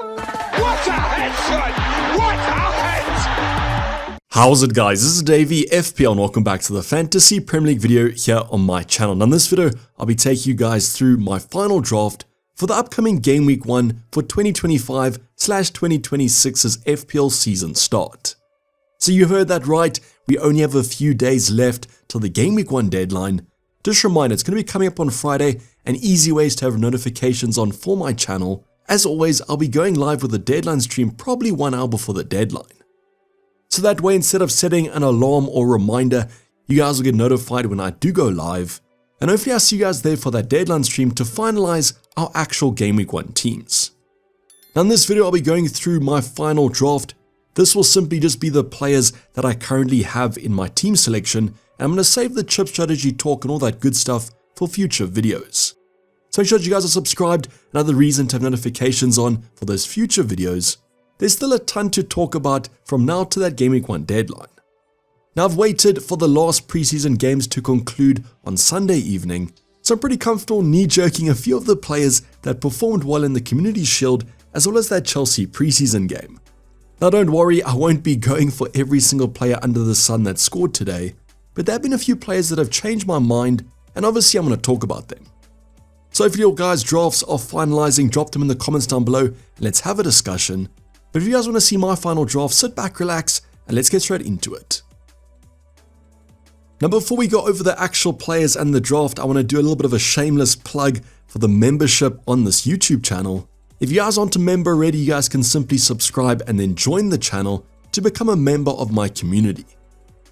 What a headshot! What a head! How's it, guys? This is Dayvy, FPL, and welcome back to the Fantasy Premier League video here on my channel. Now in this video, I'll be taking you guys through my final draft for the upcoming Game Week 1 for 2025/2026's FPL season start. So you heard that right, we only have a few days left till the Game Week 1 deadline. Just a reminder, it's going to be coming up on Friday, and easy ways to have notifications on for my channel. As always, I'll be going live with the deadline stream probably 1 hour before the deadline. So that way, instead of setting an alarm or reminder, you guys will get notified when I do go live. And hopefully I'll see you guys there for that deadline stream to finalize our actual Game Week 1 teams. Now in this video, I'll be going through my final draft. This will simply just be the players that I currently have in my team selection, and I'm going to save the chip strategy talk and all that good stuff for future videos. So make sure that you guys are subscribed, another reason to have notifications on for those future videos. There's still a ton to talk about from now to that Game Week 1 deadline. Now I've waited for the last preseason games to conclude on Sunday evening, so I'm pretty comfortable knee-jerking a few of the players that performed well in the Community Shield as well as that Chelsea preseason game. Now don't worry, I won't be going for every single player under the sun that scored today, but there have been a few players that have changed my mind, and obviously I'm going to talk about them. So if your guys' drafts are finalizing, drop them in the comments down below and let's have a discussion. But if you guys want to see my final draft, sit back, relax, and let's get straight into it. Now before we go over the actual players and the draft, I want to do a little bit of a shameless plug for the membership on this YouTube channel. If you guys aren't a member already, you guys can simply subscribe and then join the channel to become a member of my community.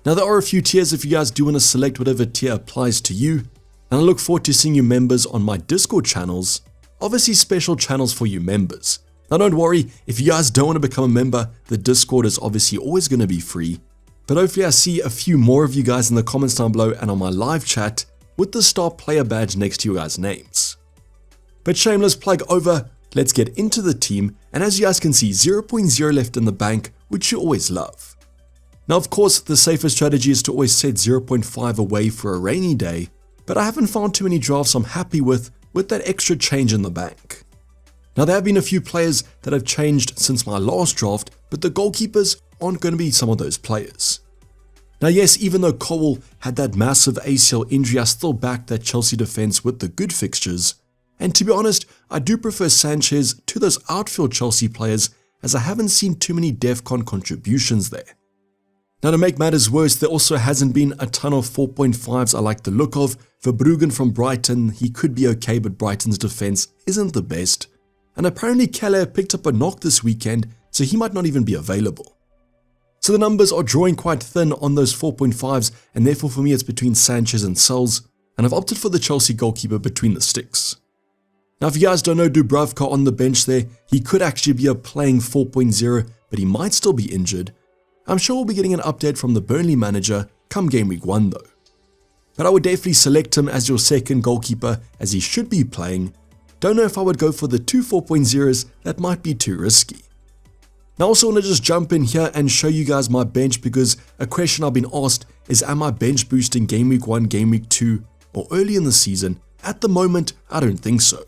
Now there are a few tiers if you guys do want to select whatever tier applies to you, and I look forward to seeing you members on my Discord channels, obviously special channels for you members. Now don't worry, if you guys don't want to become a member, the Discord is obviously always going to be free, but hopefully I see a few more of you guys in the comments down below and on my live chat with the star player badge next to your guys' names. But shameless plug over, let's get into the team, and as you guys can see, 0.0 left in the bank, which you always love. Now of course, the safest strategy is to always set 0.5 away for a rainy day, but I haven't found too many drafts I'm happy with that extra change in the bank. Now there have been a few players that have changed since my last draft, but the goalkeepers aren't going to be some of those players. Now yes, even though Cole had that massive ACL injury, I still backed that Chelsea defense with the good fixtures. And to be honest, I do prefer Sanchez to those outfield Chelsea players, as I haven't seen too many DEFCON contributions there. Now to make matters worse, there also hasn't been a ton of 4.5s I like the look of. Verbruggen from Brighton, he could be okay, but Brighton's defense isn't the best. And apparently Keller picked up a knock this weekend, so he might not even be available. So the numbers are drawing quite thin on those 4.5s, and therefore for me it's between Sanchez and Sells, and I've opted for the Chelsea goalkeeper between the sticks. Now if you guys don't know Dubravka on the bench there, he could actually be a playing 4.0, but he might still be injured. I'm sure we'll be getting an update from the Burnley manager come Game Week 1 though. But I would definitely select him as your second goalkeeper, as he should be playing. Don't know if I would go for the two 4.0s, that might be too risky. Now I also want to just jump in here and show you guys my bench, because a question I've been asked is, am I bench boosting Game Week 1, Game Week 2 or early in the season? At the moment, I don't think so.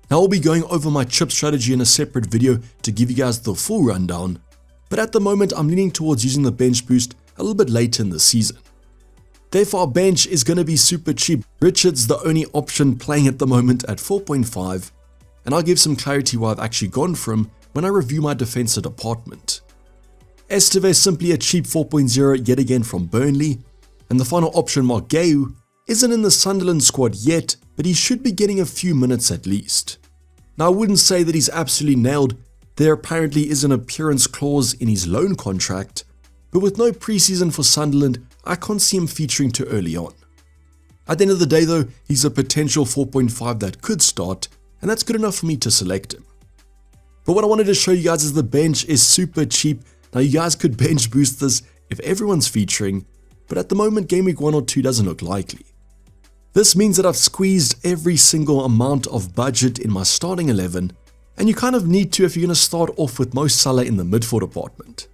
Now I'll be going over my chip strategy in a separate video to give you guys the full rundown, but at the moment I'm leaning towards using the bench boost a little bit later in the season. Therefore our bench is going to be super cheap. Richard's the only option playing at the moment at 4.5, and I'll give some clarity why I've actually gone for him when I review my defensive department. Esteve simply a cheap 4.0 yet again from Burnley, and the final option Margeu isn't in the Sunderland squad yet, but he should be getting a few minutes at least. Now I wouldn't say that he's absolutely nailed. There apparently is an appearance clause in his loan contract, but with no preseason for Sunderland, I can't see him featuring too early on. At the end of the day though, he's a potential 4.5 that could start, and that's good enough for me to select him. But what I wanted to show you guys is the bench is super cheap. Now you guys could bench boost this if everyone's featuring, but at the moment Game Week 1 or 2 doesn't look likely. This means that I've squeezed every single amount of budget in my starting 11, and you kind of need to if you're going to start off with Mo Salah in the midfield department.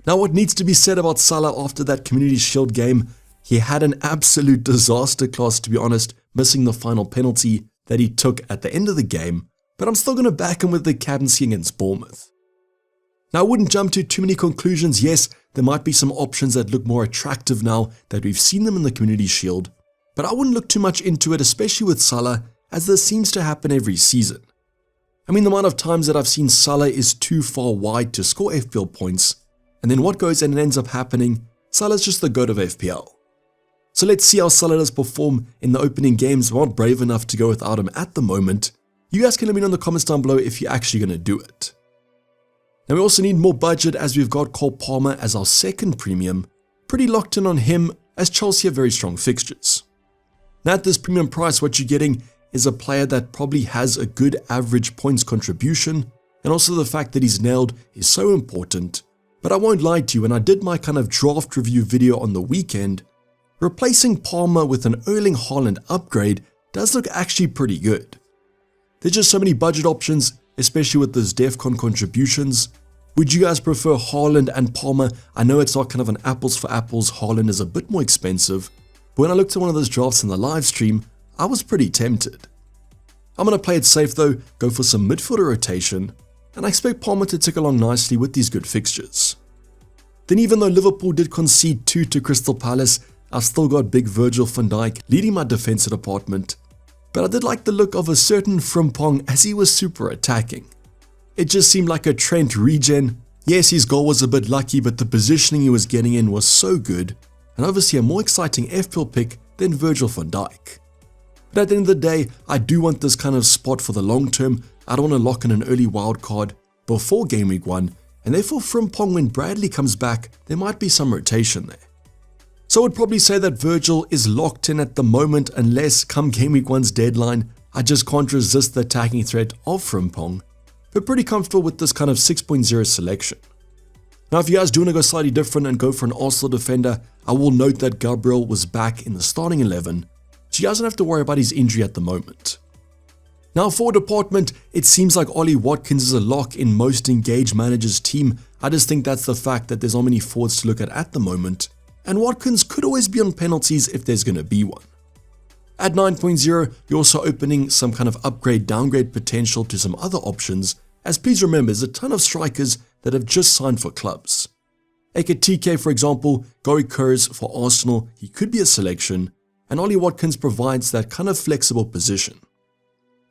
Now what needs to be said about Salah after that Community Shield game, he had an absolute disaster class, to be honest, missing the final penalty that he took at the end of the game, but I'm still going to back him with the captaincy against Bournemouth. Now, I wouldn't jump to too many conclusions. Yes, there might be some options that look more attractive now that we've seen them in the Community Shield, but I wouldn't look too much into it, especially with Salah, as this seems to happen every season. I mean, the amount of times that I've seen Salah is too far wide to score FPL points, and then what goes and ends up happening, Salah's just the GOAT of FPL. So let's see how Salah does perform in the opening games. We're not brave enough to go without him at the moment. You guys can let me know in the comments down below if you're actually going to do it. Now we also need more budget as we've got Cole Palmer as our second premium. Pretty locked in on him as Chelsea have very strong fixtures. Now at this premium price, what you're getting is a player that probably has a good average points contribution, and also the fact that he's nailed is so important. But I won't lie to you, when I did my kind of draft review video on the weekend, replacing Palmer with an Erling Haaland upgrade does look actually pretty good. There's just so many budget options, especially with those DEFCON contributions. Would you guys prefer Haaland and Palmer? I know it's not kind of an apples for apples, Haaland is a bit more expensive, but when I looked at one of those drafts in the live stream, I was pretty tempted. I'm going to play it safe though, go for some midfielder rotation, and I expect Palmer to tick along nicely with these good fixtures. Then even though Liverpool did concede 2 to Crystal Palace, I've still got big Virgil van Dijk leading my defensive department, but I did like the look of a certain Frimpong as he was super attacking. It just seemed like a Trent regen. Yes, his goal was a bit lucky, but the positioning he was getting in was so good, and obviously a more exciting FPL pick than Virgil van Dijk. But at the end of the day, I do want this kind of spot for the long term. I don't want to lock in an early wildcard before game week 1, and therefore Frimpong, when Bradley comes back, there might be some rotation there. So I would probably say that Virgil is locked in at the moment, unless come game week 1's deadline, I just can't resist the attacking threat of Frimpong, but pretty comfortable with this kind of 6.0 selection. Now if you guys do want to go slightly different and go for an Arsenal defender, I will note that Gabriel was back in the starting 11, so you guys don't have to worry about his injury at the moment. Now forward department, it seems like Ollie Watkins is a lock in most engaged managers' team. I just think that's the fact that there's not many forwards to look at the moment, and Watkins could always be on penalties if there's going to be one. At 9.0, you're also opening some kind of upgrade-downgrade potential to some other options, as please remember there's a ton of strikers that have just signed for clubs. Ekitike, for example, Gary Kurz for Arsenal, he could be a selection, and Ollie Watkins provides that kind of flexible position.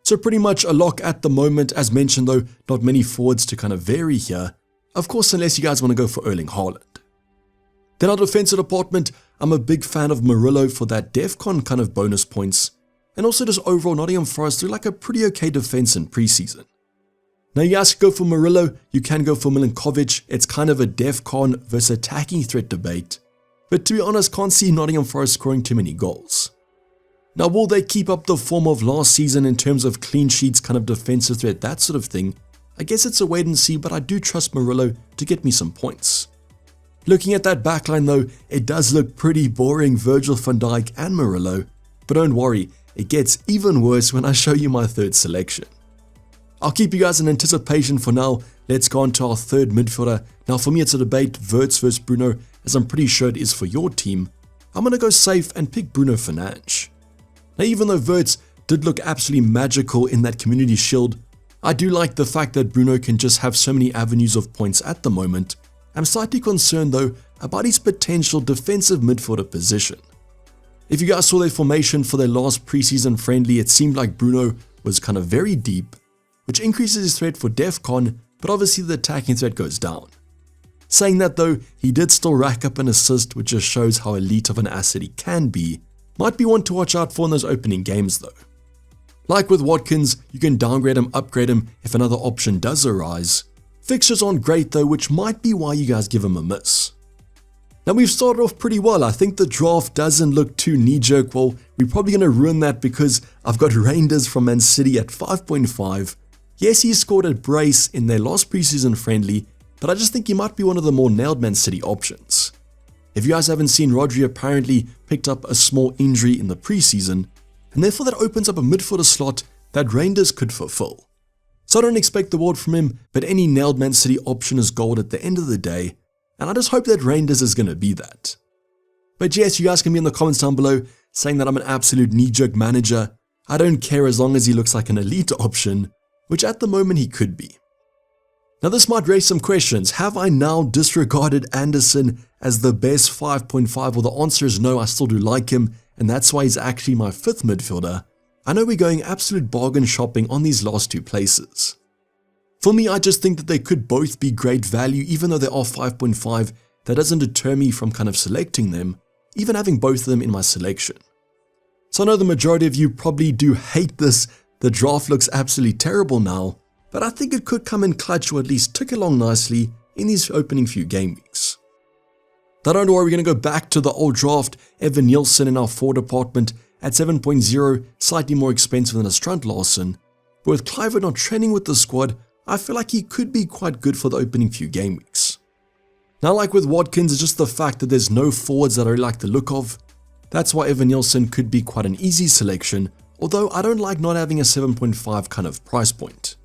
So pretty much a lock at the moment. As mentioned though, not many forwards to kind of vary here, of course unless you guys want to go for Erling Haaland. Then our defensive department, I'm a big fan of Murillo for that DEFCON kind of bonus points, and also just overall Nottingham Forest do like a pretty okay defense in preseason. Now you guys can go for Murillo, you can go for Milinkovic. It's kind of a DEFCON versus attacking threat debate, but to be honest, can't see Nottingham Forest scoring too many goals. Now will they keep up the form of last season in terms of clean sheets, kind of defensive threat, that sort of thing? I guess it's a wait and see, but I do trust Murillo to get me some points. Looking at that backline though, it does look pretty boring, Virgil van Dijk and Murillo, but don't worry, it gets even worse when I show you my third selection. I'll keep you guys in anticipation for now. Let's go on to our third midfielder. Now for me it's a debate, Wirtz versus Bruno, as I'm pretty sure it is for your team. I'm going to go safe and pick Bruno Fernandes. Now even though Wirtz did look absolutely magical in that Community Shield, I do like the fact that Bruno can just have so many avenues of points at the moment. I'm slightly concerned though about his potential defensive midfielder position. If you guys saw their formation for their last preseason friendly, it seemed like Bruno was kind of very deep, which increases his threat for DEFCON, but obviously the attacking threat goes down. Saying that though, he did still rack up an assist, which just shows how elite of an asset he can be. Might be one to watch out for in those opening games though. Like with Watkins, you can downgrade him, upgrade him if another option does arise. Fixtures aren't great though, which might be why you guys give him a miss. Now we've started off pretty well. I think the draft doesn't look too knee-jerk. Well, we're probably going to ruin that because I've got Reinders from Man City at 5.5. Yes, he scored at brace in their last preseason friendly, but I just think he might be one of the more nailed Man City options. If you guys haven't seen, Rodri apparently picked up a small injury in the preseason, and therefore that opens up a midfielder slot that Reinders could fulfill. So I don't expect the world from him, but any nailed Man City option is gold at the end of the day, and I just hope that Reinders is going to be that. But yes, you guys can be in the comments down below saying that I'm an absolute knee-jerk manager. I don't care as long as he looks like an elite option. which at the moment he could be. Now this might raise some questions. Have I now disregarded Anderson as the best 5.5? Well, the answer is no, I still do like him, and that's why he's actually my 5th midfielder. I know we're going absolute bargain shopping on these last 2 places. For me, I just think that they could both be great value, even though they are 5.5, that doesn't deter me from kind of selecting them, even having both of them in my selection. So I know the majority of you probably do hate this, the draft looks absolutely terrible now, but I think it could come in clutch or at least tick along nicely in these opening few game weeks. Now don't worry, we're going to go back to the old draft, Evan Nielsen in our forward department at 7.0, slightly more expensive than a Strunt Larson, but with Cliver not training with the squad, I feel like he could be quite good for the opening few game weeks. Now like with Watkins, it's just the fact that there's no forwards that I really like the look of. That's why Evan Nielsen could be quite an easy selection, although I don't like not having a 7.5 kind of price point.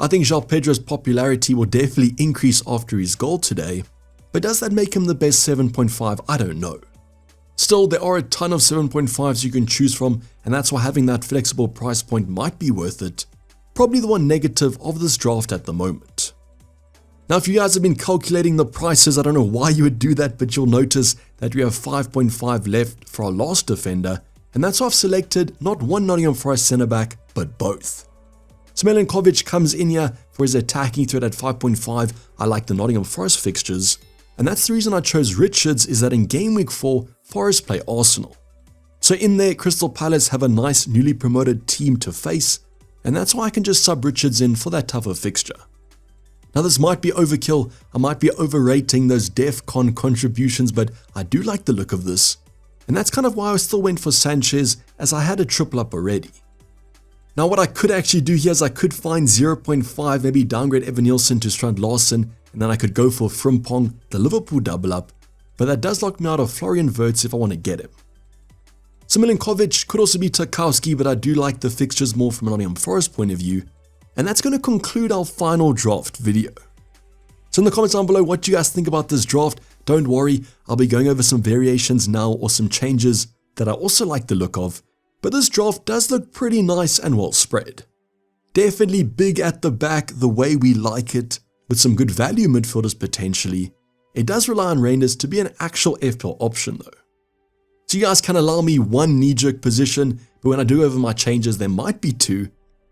I think João Pedro's popularity will definitely increase after his goal today, but does that make him the best 7.5? I don't know. Still, there are a ton of 7.5s you can choose from, and that's why having that flexible price point might be worth it. Probably the one negative of this draft at the moment. Now if you guys have been calculating the prices, I don't know why you would do that, but you'll notice that we have 5.5 left for our last defender, and that's why I've selected not one Nottingham Forest centre back, but both. So Milinkovic comes in here for his attacking threat at 5.5. I like the Nottingham Forest fixtures, and that's the reason I chose Richards, is that in game week 4, Forest play Arsenal. So in there, Crystal Palace have a nice newly promoted team to face, and that's why I can just sub Richards in for that tougher fixture. Now this might be overkill, I might be overrating those DEFCON contributions, but I do like the look of this. And that's kind of why I still went for Sanchez, as I had a triple up already. Now what I could actually do here is I could find 0.5, maybe downgrade Evan Nielsen to Strand Larson, and then I could go for Frimpong, the Liverpool double up, but that does lock me out of Florian Wirtz if I want to get him. So Milinkovic could also be Tarkowski, but I do like the fixtures more from a Nottingham Forest point of view. And that's going to conclude our final draft video. So in the comments down below, what do you guys think about this draft? Don't worry, I'll be going over some variations now or some changes that I also like the look of. But this draft does look pretty nice and well spread. Definitely big at the back the way we like it, with some good value midfielders potentially. It does rely on Rangers to be an actual FPL option though. So you guys can allow me one knee-jerk position, but when I do over my changes, there might be 2.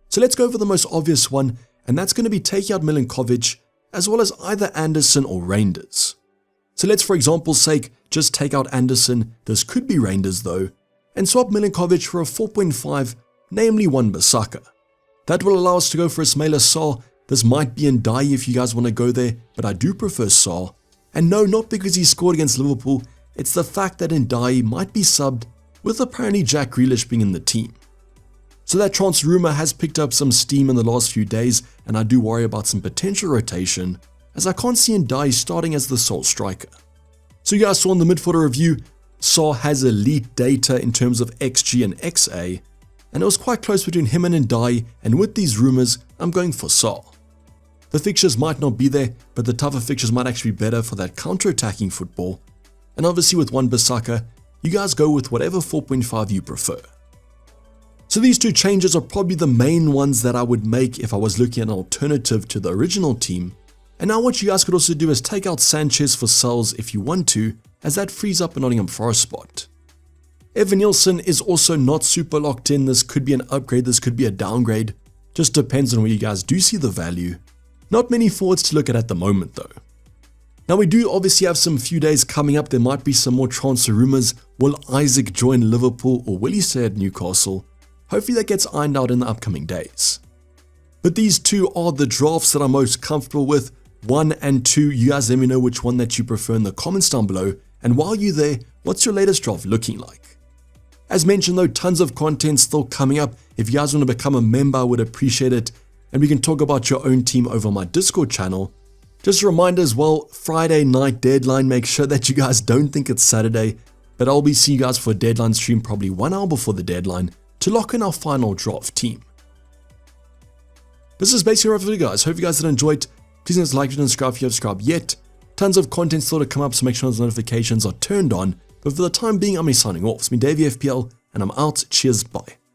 So let's go over the most obvious one, and that's going to be taking out Milinkovic, as well as either Anderson or Reinders. So let's, for example's sake, just take out Anderson, this could be Reinders though, and swap Milinkovic for a 4.5, namely Wan-Bissaka. That will allow us to go for Ismaila Sarr. This might be in Dayvy if you guys want to go there, but I do prefer Sarr. And no, not because he scored against Liverpool, it's the fact that Dayvy might be subbed, with apparently Jack Grealish being in the team. So that transfer rumour has picked up some steam in the last few days, and I do worry about some potential rotation, as I can't see Dayvy starting as the sole striker. So you guys saw in the midfielder review, Sarr has elite data in terms of XG and XA, and it was quite close between him and Dayvy, and with these rumours, I'm going for Sarr. The fixtures might not be there, but the tougher fixtures might actually be better for that counter-attacking football. And obviously with Wan-Bissaka, you guys go with whatever 4.5 you prefer. So these 2 changes are probably the main ones that I would make if I was looking at an alternative to the original team. And now what you guys could also do is take out Sanchez for Sells if you want to, as that frees up a Nottingham Forest spot. Evan Nielsen is also not super locked in. This could be an upgrade, this could be a downgrade. Just depends on where you guys do see the value. Not many forwards to look at the moment though. Now we do obviously have some few days coming up. There might be some more transfer rumours. Will Isaac join Liverpool or will he stay at Newcastle? Hopefully that gets ironed out in the upcoming days. But these 2 are the drafts that I'm most comfortable with. 1 and 2, you guys let me know which one that you prefer in the comments down below. And while you're there, what's your latest draft looking like? As mentioned though, tons of content still coming up. If you guys want to become a member, I would appreciate it. And we can talk about your own team over my Discord channel. Just a reminder as well, Friday night deadline, make sure that you guys don't think it's Saturday, but I'll be seeing you guys for a deadline stream probably 1 hour before the deadline to lock in our final draft team. This is basically it for you guys. Hope you guys did enjoy it. Please don't like and subscribe if you haven't subscribed yet. Tons of content still to come up, so make sure those notifications are turned on. But for the time being, I'm signing off. It's been Dayvy FPL, and I'm out. Cheers, bye.